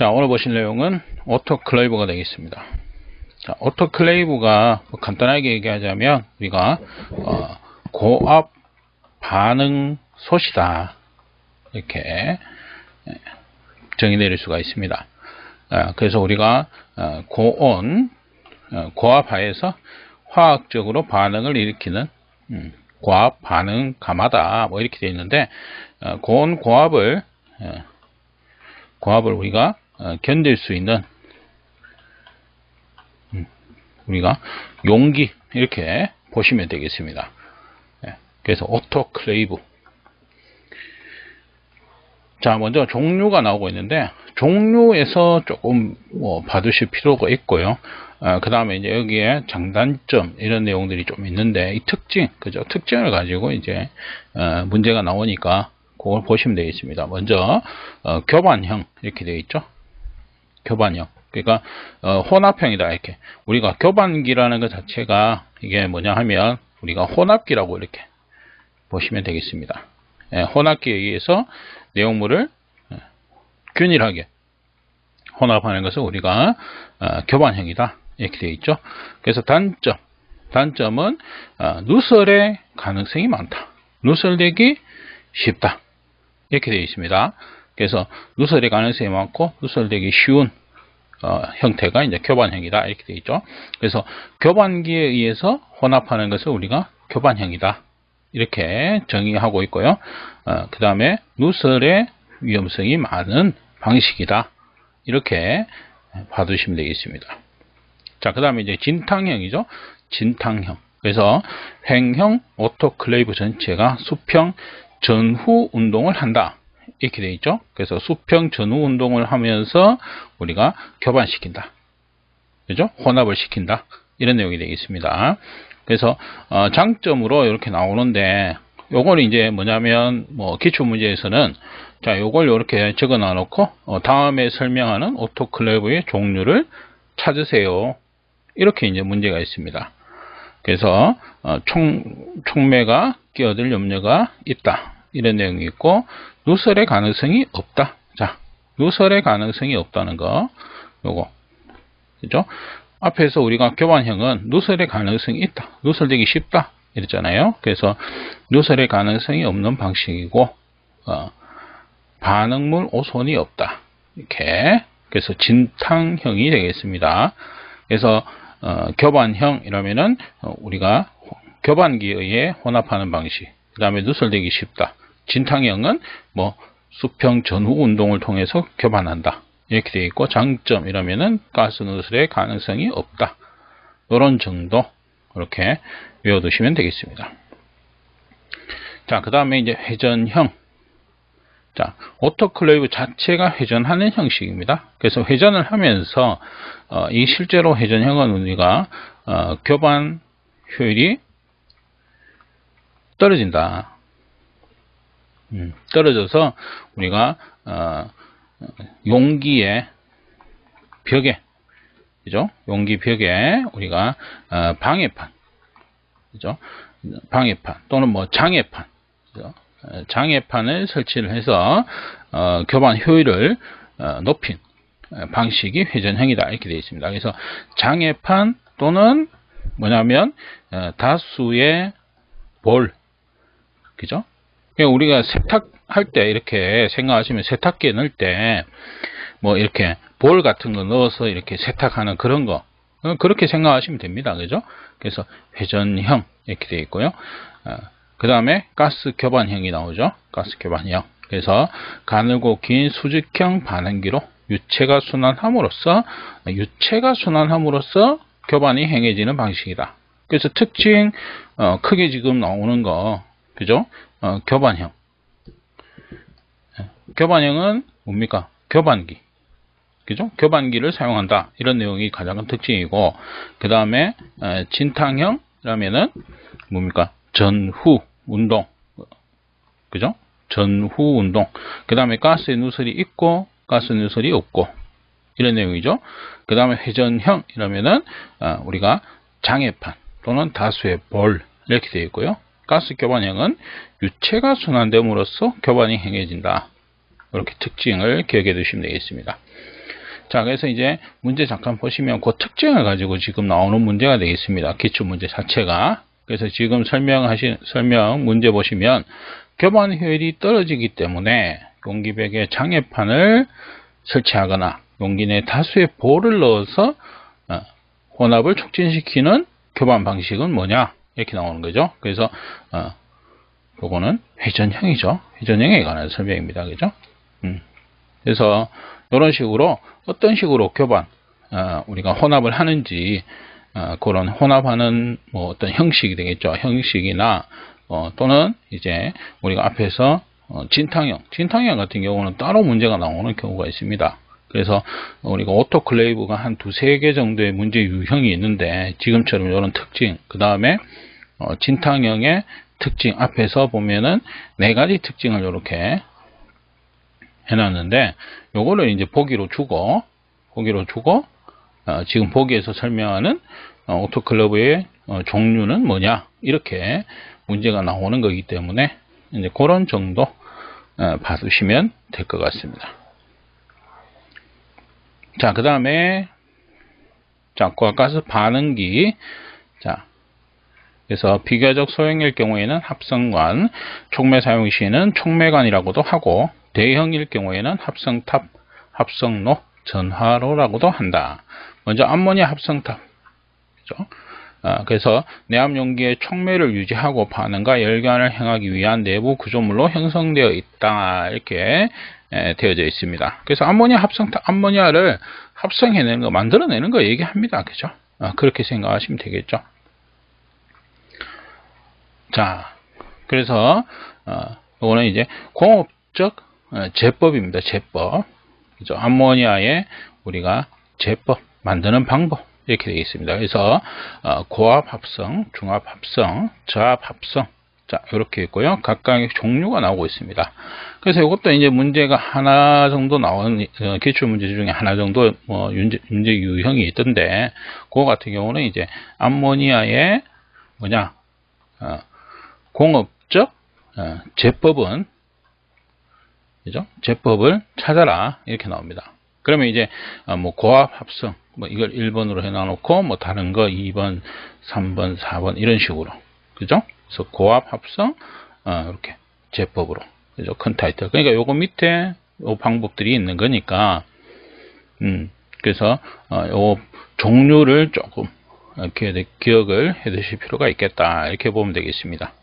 자, 오늘 보실 내용은 오토클레이브가 되겠습니다. 자, 오토클레이브가 간단하게 얘기하자면 우리가 고압 반응 솥이다 이렇게 정의 내릴 수가 있습니다. 그래서 우리가 고온, 고압 하에서 화학적으로 반응을 일으키는 고압 반응 가마다 뭐 이렇게 되어 있는데, 고온 고압을 우리가 견딜 수 있는 우리가 용기 이렇게 보시면 되겠습니다. 그래서 오토클레이브. 자, 먼저 종류가 나오고 있는데, 종류에서 조금 봐두실 필요가 있고요. 그 다음에 이제 여기에 장단점 이런 내용들이 좀 있는데, 이 특징, 그죠? 특징을 가지고 이제 문제가 나오니까 그걸 보시면 되겠습니다. 먼저 교반형 이렇게 되어 있죠. 교반형. 그러니까 혼합형이다 이렇게. 우리가 교반기라는 것 자체가 이게 뭐냐 하면 우리가 혼합기라고 이렇게 보시면 되겠습니다. 혼합기에 의해서 내용물을 균일하게 혼합하는 것을 우리가 교반형이다 이렇게 되어 있죠. 그래서 단점은 누설의 가능성이 많다. 누설되기 쉽다 이렇게 되어 있습니다. 그래서 누설의 가능성이 많고 누설되기 쉬운 형태가 이제 교반형이다 이렇게 되어 있죠. 그래서 교반기에 의해서 혼합하는 것을 우리가 교반형이다 이렇게 정의하고 있고요. 그 다음에 누설의 위험성이 많은 방식이다 이렇게 봐두시면 되겠습니다. 자, 그 다음에 이제 진탕형이죠. 진탕형. 그래서 횡형 오토클레이브 전체가 수평 전후 운동을 한다 이렇게 되어 있죠. 그래서 수평 전후 운동을 하면서 우리가 교반시킨다, 그죠? 혼합을 시킨다 이런 내용이 되겠습니다. 그래서 장점으로 이렇게 나오는데, 요걸 이제 뭐냐면 기출 문제에서는 자, 요걸 이렇게 적어 놔놓고 다음에 설명하는 오토클레이브의 종류를 찾으세요 이렇게 이제 문제가 있습니다. 그래서 촉매가 끼어들 염려가 있다 이런 내용이 있고, 누설의 가능성이 없다. 자, 누설의 가능성이 없다는 거, 요거, 그죠? 앞에서 우리가 교반형은 누설의 가능성이 있다, 누설되기 쉽다 이랬잖아요. 그래서 누설의 가능성이 없는 방식이고, 반응물 오손이 없다 이렇게. 그래서 진탕형이 되겠습니다. 그래서 교반형이라면은 우리가 교반기에 의해 혼합하는 방식, 그 다음에 누설되기 쉽다. 진탕형은 수평 전후 운동을 통해서 교반한다 이렇게 되어 있고, 장점이라면은 가스 누설의 가능성이 없다 이런 정도 이렇게 외워두시면 되겠습니다. 자, 그 다음에 이제 회전형. 자, 오토클레이브 자체가 회전하는 형식입니다. 그래서 회전을 하면서 이 실제로 회전형은 우리가 교반 효율이 떨어진다. 떨어져서 우리가 용기의 벽에, 그죠? 용기 벽에 우리가 방해판, 그죠? 방해판 또는 장애판, 그죠? 장애판을 설치를 해서 교반 효율을 높인 방식이 회전형이다 이렇게 되어 있습니다. 그래서 장애판 또는 뭐냐면 다수의 볼, 그죠? 우리가 세탁할 때 이렇게 생각하시면, 세탁기에 넣을 때 이렇게 볼 같은 거 넣어서 이렇게 세탁하는 그런 거, 그렇게 생각하시면 됩니다. 그죠? 그래서 회전형 이렇게 되어 있고요. 그 다음에 가스 교반형이 나오죠. 가스 교반형. 그래서 가늘고 긴 수직형 반응기로 유체가 순환함으로써 교반이 행해지는 방식이다. 그래서 특징 크게 지금 나오는 거, 그죠? 교반형. 교반형은 뭡니까? 교반기, 그죠? 교반기를 사용한다 이런 내용이 가장 큰 특징이고, 그 다음에 진탕형이라면은 뭡니까? 전후 운동, 그죠? 전후 운동. 그 다음에 가스의 누설이 있고 가스 누설이 없고 이런 내용이죠. 그 다음에 회전형이라면은 우리가 장애판 또는 다수의 볼 이렇게 되어 있고요. 가스 교반형은 유체가 순환됨으로써 교반이 행해진다. 이렇게 특징을 기억해 두시면 되겠습니다. 자, 그래서 이제 문제 잠깐 보시면 그 특징을 가지고 지금 나오는 문제가 되겠습니다. 기출 문제 자체가. 그래서 지금 설명 문제 보시면 교반 효율이 떨어지기 때문에 용기백에 장애판을 설치하거나 용기 내 다수의 볼을 넣어서 혼합을 촉진시키는 교반 방식은 뭐냐 이렇게 나오는 거죠. 그래서 요거는 회전형이죠. 회전형에 관한 설명입니다. 그죠? 그래서 이런 식으로 어떤 식으로 교반 우리가 혼합을 하는지 그런 혼합하는 뭐 어떤 형식이 되겠죠. 형식이나 또는 이제 우리가 앞에서 진탕형 같은 경우는 따로 문제가 나오는 경우가 있습니다. 그래서 우리가 오토클레이브가 한 두세 개 정도의 문제 유형이 있는데 지금처럼 이런 특징, 그 다음에 진탕형의 특징 앞에서 보면은 네 가지 특징을 이렇게 해놨는데 요거를 이제 보기로 주고 지금 보기에서 설명하는 오토클레이브의 종류는 뭐냐 이렇게 문제가 나오는 거기 때문에 이제 그런 정도 봐두시면 될 것 같습니다. 자, 그 다음에 고압가스 반응기. 자, 그래서 비교적 소형일 경우에는 합성관, 촉매 사용 시에는 촉매관이라고도 하고 대형일 경우에는 합성탑, 합성로, 전화로라고도 한다. 먼저 암모니아 합성탑. 그죠? 그래서 내압 용기의 촉매를 유지하고 반응과 열관을 행하기 위한 내부 구조물로 형성되어 있다. 이렇게 되어져 있습니다. 그래서 암모니아 합성탑, 암모니아를 합성해내는 거, 만들어내는 거 얘기합니다. 그죠? 그렇게 생각하시면 되겠죠. 자, 그래서 이거는 이제 공업적 제법입니다. 제법. 그죠? 암모니아의 우리가 제법 만드는 방법 이렇게 되어 있습니다. 그래서 고압 합성, 중압 합성, 저압 합성, 자 이렇게 있고요. 각각의 종류가 나오고 있습니다. 그래서 이것도 이제 문제가 하나 정도 나오는 기출 문제 중에 하나 정도 문제 유형이 있던데 그거 같은 경우는 이제 암모니아의 뭐냐 공업적 제법은 그죠? 제법을 찾아라 이렇게 나옵니다. 그러면 이제 뭐 고압 합성 이걸 1번으로 해놔놓고 뭐 다른 거 2번, 3번, 4번 이런 식으로 그죠? 그래서 고압 합성 이렇게 제법으로 그죠? 큰 타이틀. 그러니까 요거 밑에 요 방법들이 있는 거니까 그래서 요 종류를 조금 이렇게 기억을 해 두실 필요가 있겠다 이렇게 보면 되겠습니다.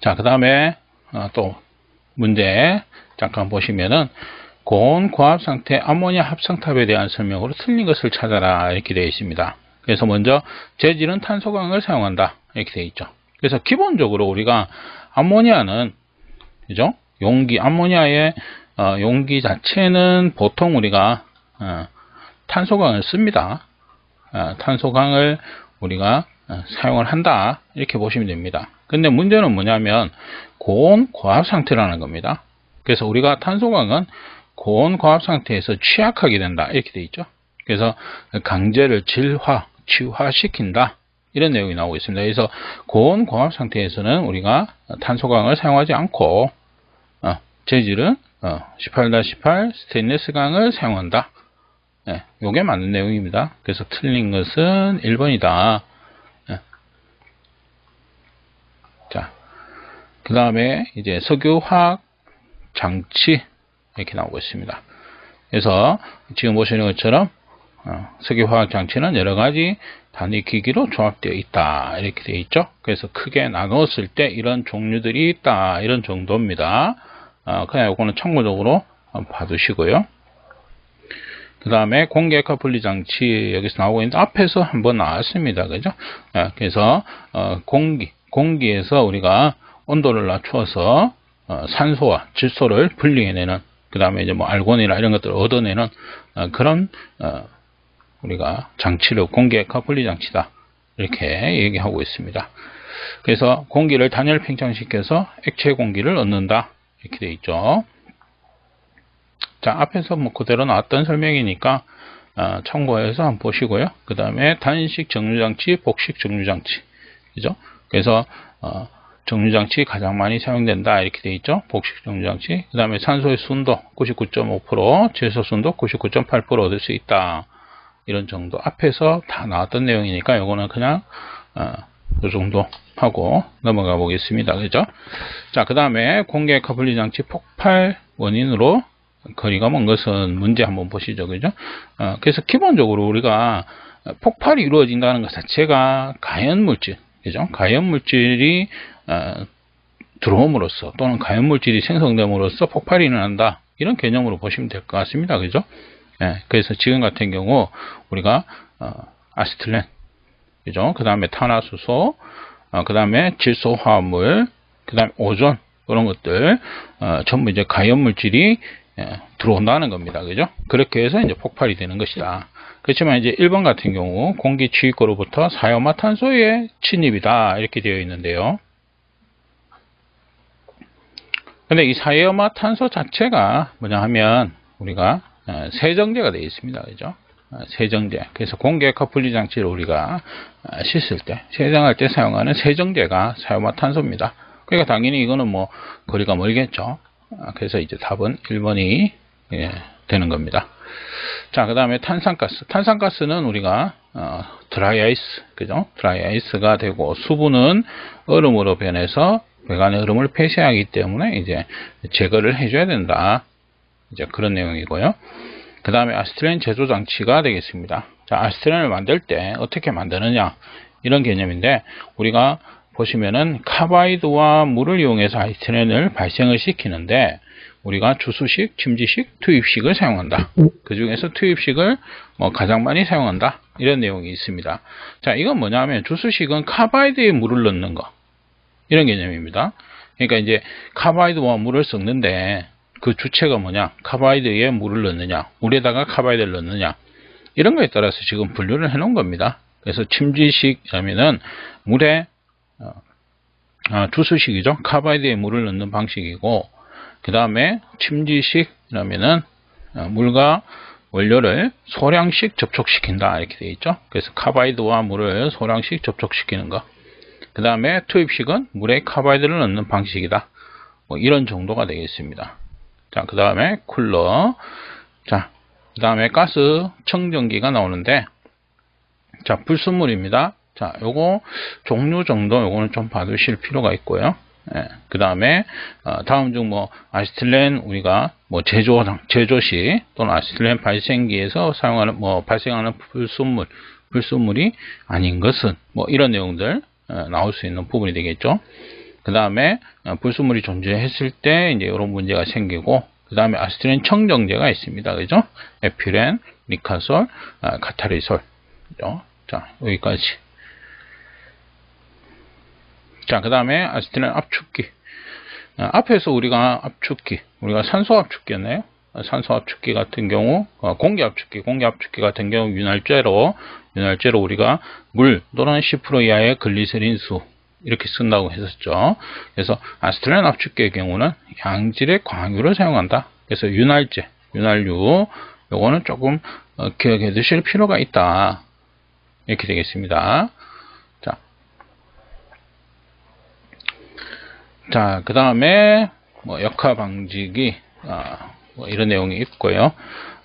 자, 그 다음에 또 문제 잠깐 보시면은 고온 고압 상태 암모니아 합성탑에 대한 설명으로 틀린 것을 찾아라 이렇게 되어 있습니다. 그래서 먼저 재질은 탄소광을 사용한다 이렇게 되어 있죠. 그래서 기본적으로 우리가 암모니아는 그죠? 용기 암모니아의 용기 자체는 보통 우리가 탄소광을 씁니다. 탄소광을 우리가 사용을 한다 이렇게 보시면 됩니다. 근데 문제는 뭐냐면 고온 고압 상태라는 겁니다. 그래서 우리가 탄소광은 고온 고압 상태에서 취약하게 된다 이렇게 되어 있죠. 그래서 강제를 치화시킨다 이런 내용이 나오고 있습니다. 그래서 고온 고압 상태에서는 우리가 탄소광을 사용하지 않고 재질은 18-18 스테인리스 강을 사용한다. 요게 맞는 내용입니다. 그래서 틀린 것은 1번이다. 자, 그 다음에 이제 석유화학 장치 이렇게 나오고 있습니다. 그래서 지금 보시는 것처럼 석유화학 장치는 여러 가지 단위 기기로 조합되어 있다 이렇게 되어 있죠. 그래서 크게 나누었을 때 이런 종류들이 있다 이런 정도입니다. 그냥 이거는 참고적으로 봐두시고요. 그 다음에 공기액화 분리 장치 여기서 나오고 있는데 앞에서 한번 나왔습니다. 그죠? 그래서 공기에서 우리가 온도를 낮추어서 산소와 질소를 분리해내는 그 다음에 이제 뭐 알곤이나 이런 것들을 얻어내는 그런 우리가 장치를 공기액화 분리 장치다 이렇게 얘기하고 있습니다. 그래서 공기를 단열 팽창시켜서 액체 공기를 얻는다 이렇게 되어 있죠. 자, 앞에서 뭐 그대로 나왔던 설명이니까 참고해서 한번 보시고요. 그 다음에 단식 정류장치, 복식 정류장치, 그죠? 그래서 정류장치 가장 많이 사용된다 이렇게 되어 있죠. 복식 정류장치. 그 다음에 산소의 순도 99.5%, 질소 순도 99.8% 얻을 수 있다. 이런 정도 앞에서 다 나왔던 내용이니까 요거는 그냥 이 정도 하고 넘어가 보겠습니다. 그죠? 자, 그 다음에 공개 커플링 장치 폭발 원인으로 거리가 먼 것은 문제 한번 보시죠. 그죠? 그래서 기본적으로 우리가 폭발이 이루어진다는 것 자체가 가연물질, 그죠? 가연물질이 들어옴으로써 또는 가연물질이 생성됨으로써 폭발이 일어난다. 이런 개념으로 보시면 될 것 같습니다. 그죠? 예, 그래서 지금 같은 경우 우리가 아세틸렌, 그죠? 그 다음에 탄화수소, 그 다음에 질소화합물, 그 다음에 오존, 그런 것들 전부 이제 가연물질이 들어온다는 겁니다. 그죠? 그렇게 해서 이제 폭발이 되는 것이다. 그렇지만 이제 1번 같은 경우 공기 주입구로부터 사이오마탄소의 침입이다 이렇게 되어 있는데요. 근데 이 사이오마탄소 자체가 뭐냐 하면 우리가 세정제가 되어 있습니다. 그죠? 세정제. 그래서 공개 커플링 장치를 우리가 씻을 때, 세정할 때 사용하는 세정제가 사이오마탄소입니다. 그러니까 당연히 이거는 뭐 거리가 멀겠죠. 그래서 이제 답은 1번이 되는 겁니다. 자, 그 다음에 탄산가스. 탄산가스는 우리가 드라이 아이스, 그죠? 드라이 아이스가 되고 수분은 얼음으로 변해서 배관의 얼음을 폐쇄하기 때문에 이제 제거를 해줘야 된다. 이제 그런 내용이고요. 그 다음에 아세틸렌 제조 장치가 되겠습니다. 자, 아세틸렌을 만들 때 어떻게 만드느냐 이런 개념인데 우리가 보시면은 카바이드와 물을 이용해서 아세틸렌을 발생을 시키는데 우리가 주수식, 침지식, 투입식을 사용한다. 그 중에서 투입식을 가장 많이 사용한다. 이런 내용이 있습니다. 자, 이건 뭐냐면 주수식은 카바이드에 물을 넣는 거. 이런 개념입니다. 그러니까 이제 카바이드와 물을 섞는데 그 주체가 뭐냐? 카바이드에 물을 넣느냐? 물에다가 카바이드를 넣느냐? 이런 거에 따라서 지금 분류를 해 놓은 겁니다. 그래서 침지식이라면은 물에 주수식이죠. 카바이드에 물을 넣는 방식이고 그 다음에 침지식이라면은 물과 원료를 소량씩 접촉시킨다 이렇게 되어 있죠. 그래서 카바이드와 물을 소량씩 접촉시키는 거. 그 다음에 투입식은 물에 카바이드를 넣는 방식이다. 뭐 이런 정도가 되겠습니다. 자, 그 다음에 쿨러. 자, 그 다음에 가스 청정기가 나오는데, 자, 불순물입니다. 자, 요거 종류 정도 요거는 좀 봐두실 필요가 있고요. 예, 그 다음에 다음 중 뭐 아세틸렌 우리가 뭐 제조시 또는 아세틸렌 발생기에서 사용하는 발생하는 불순물이 아닌 것은 뭐 이런 내용들 나올 수 있는 부분이 되겠죠. 그 다음에 불순물이 존재했을 때 이제 이런 문제가 생기고 그 다음에 아세틸렌 청정제가 있습니다. 그죠? 에필렌, 리카솔, 카타리솔. 그죠? 자, 여기까지. 자, 그 다음에 아세틸렌 압축기. 앞에서 우리가 산소 압축기였나요? 산소 압축기 같은 경우, 공기 압축기 같은 경우 윤활제로 우리가 물 또는 10% 이하의 글리세린수 이렇게 쓴다고 했었죠. 그래서 아세틸렌 압축기의 경우는 양질의 광유를 사용한다. 그래서 윤활유, 요거는 조금 기억해 두실 필요가 있다. 이렇게 되겠습니다. 자, 그 다음에 역화 방지기 이런 내용이 있고요.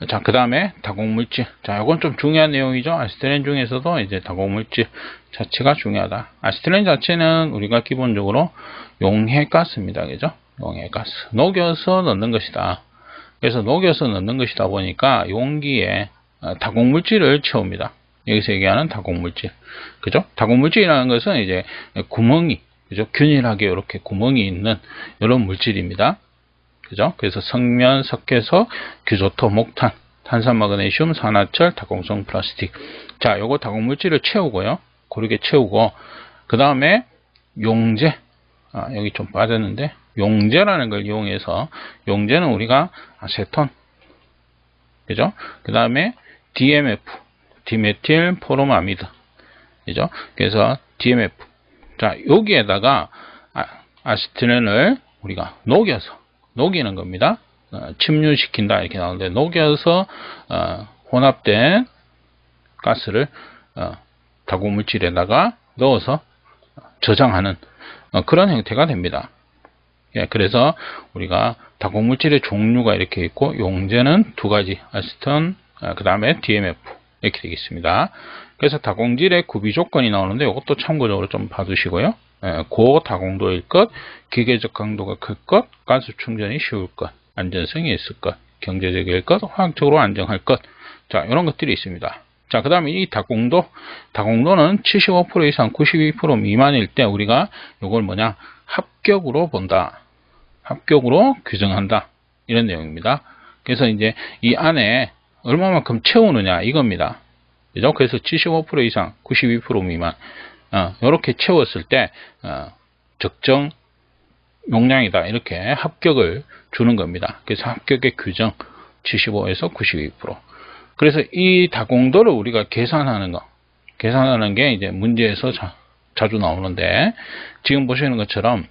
자, 그 다음에 다공물질. 자, 이건 좀 중요한 내용이죠. 아세틸렌 중에서도 이제 다공물질 자체가 중요하다. 아세틸렌 자체는 우리가 기본적으로 용해가스입니다. 그죠? 용해가스. 녹여서 넣는 것이다. 그래서 녹여서 넣는 것이다 보니까 용기에 다공물질을 채웁니다. 여기서 얘기하는 다공물질. 그죠? 다공물질이라는 것은 이제 구멍이, 그죠? 균일하게 이렇게 구멍이 있는 이런 물질입니다. 그죠? 그래서 성면, 석회소, 규조토, 목탄, 탄산, 마그네슘, 산화철, 다공성 플라스틱. 자, 요거 다공물질을 채우고요. 고르게 채우고, 그 다음에 용제. 여기 좀 빠졌는데, 용제라는 걸 이용해서, 용제는 우리가 아세톤. 그죠? 그 다음에 DMF. 디메틸 포르마미드. 그죠? 그래서 DMF. 자, 여기에다가 아세틸렌을 우리가 녹이는 겁니다. 침유시킨다 이렇게 나오는데 녹여서 혼합된 가스를 다공물질에다가 넣어서 저장하는 그런 형태가 됩니다. 예, 그래서 우리가 다공물질의 종류가 이렇게 있고 용제는 두 가지, 아세톤, 그 다음에 DMF 이렇게 되겠습니다. 그래서 다공질의 구비 조건이 나오는데 이것도 참고적으로 좀 봐두시고요. 고다공도일 것, 기계적 강도가 클 것, 가스 충전이 쉬울 것, 안전성이 있을 것, 경제적일 것, 화학적으로 안정할 것. 자, 이런 것들이 있습니다. 자, 그 다음에 이 다공도는 75% 이상 92% 미만일 때 우리가 이걸 뭐냐, 합격으로 본다. 합격으로 규정한다. 이런 내용입니다. 그래서 이제 이 안에 얼마만큼 채우느냐 이겁니다. 그죠? 그래서 75% 이상 92% 미만 이렇게 채웠을 때 적정 용량이다. 이렇게 합격을 주는 겁니다. 그래서 합격의 규정 75에서 92%. 그래서 이 다공도를 우리가 계산하는 게 이제 문제에서 자주 나오는데, 지금 보시는 것처럼,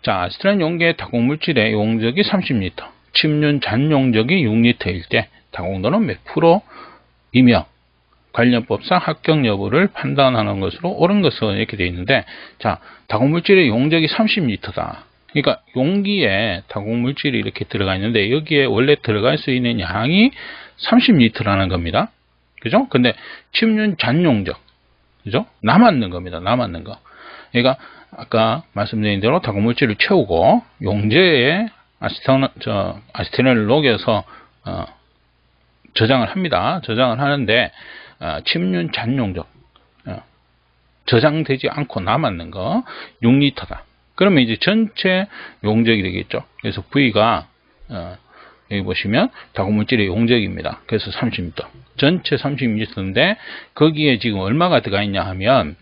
자, 아세트렌 용계 다공물질의 용적이 30리터, 침륜 잔 용적이 6리터일 때 다공도는 몇 프로이며 관련법상 합격 여부를 판단하는 것으로 옳은 것은 이렇게 되어 있는데, 자, 다공물질의 용적이 30리터다. 그러니까 용기에 다공물질이 이렇게 들어가 있는데 여기에 원래 들어갈 수 있는 양이 30리터라는 겁니다. 그죠? 근데 침륜 잔 용적, 그죠? 남았는 겁니다. 남았는 거. 그러니까 아까 말씀드린 대로 다공물질을 채우고 용제에 아세톤을 녹여서 저장을 합니다. 저장을 하는데 침륜 잔 용적 저장되지 않고 남았는 거 6리터다. 그러면 이제 전체 용적이 되겠죠. 그래서 V가 여기 보시면 다공물질의 용적입니다. 그래서 30리터. 전체 30리터인데 거기에 지금 얼마가 들어가 있냐 하면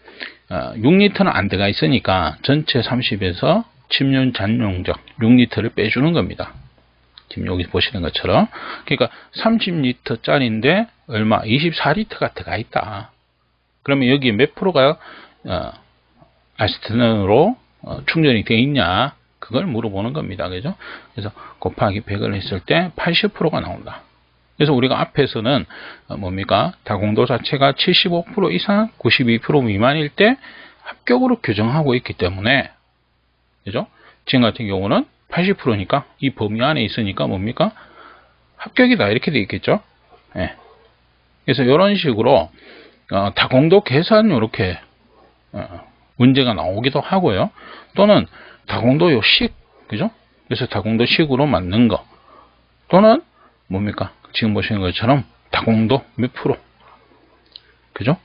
6리터는 안 들어가 있으니까 전체 30에서 침륜 잔 용적 6리터를 빼주는 겁니다. 지금 여기 보시는 것처럼. 그러니까 30리터 짜리인데 얼마? 24리터가 들어가 있다. 그러면 여기에 몇 프로가 아세톤으로 충전이 되어 있냐, 그걸 물어보는 겁니다. 그죠? 그래서 곱하기 100을 했을 때 80%가 나온다. 그래서 우리가 앞에서는 뭡니까? 다공도 자체가 75% 이상 92% 미만일 때 합격으로 규정하고 있기 때문에, 그죠? 지금 같은 경우는 80%니까 이 범위 안에 있으니까 뭡니까? 합격이다. 이렇게 되어 있겠죠? 네. 그래서 이런 식으로 다공도 계산 이렇게 문제가 나오기도 하고요. 또는 다공도 식, 그죠? 그래서 다공도 식으로 맞는 거. 또는 뭡니까? 지금 보시는 것처럼 다공도 몇 프로, 그죠?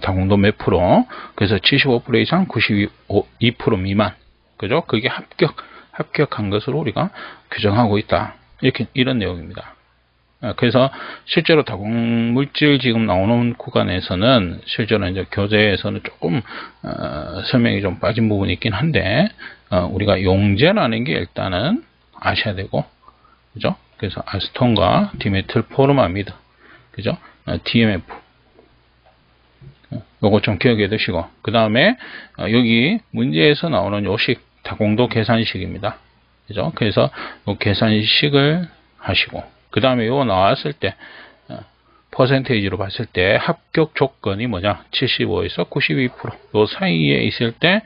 다공도 몇 프로. 그래서 75% 이상 92% 미만, 그죠? 그게 합격한 것으로 우리가 규정하고 있다. 이런 내용입니다. 그래서 실제로 다공물질 지금 나오는 구간에서는 실제로 이제 교재에서는 조금 설명이 좀 빠진 부분이 있긴 한데, 우리가 용제라는 게 일단은 아셔야 되고, 그죠? 그래서 아세톤과 디메틸포르마미드, 그죠? DMF, 요거 좀 기억해 두시고, 그 다음에 여기 문제에서 나오는 요식 다공도 계산식입니다. 그죠? 그래서 요 계산식을 하시고, 그 다음에 요거 나왔을 때 퍼센테이지로 봤을 때 합격 조건이 뭐냐, 75에서 92% 요 사이에 있을 때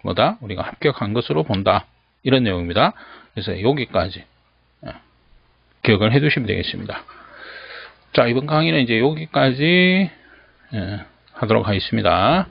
뭐다, 우리가 합격한 것으로 본다. 이런 내용입니다. 그래서 여기까지 기억을 해 두시면 되겠습니다. 자, 이번 강의는 이제 여기까지 하도록 하겠습니다.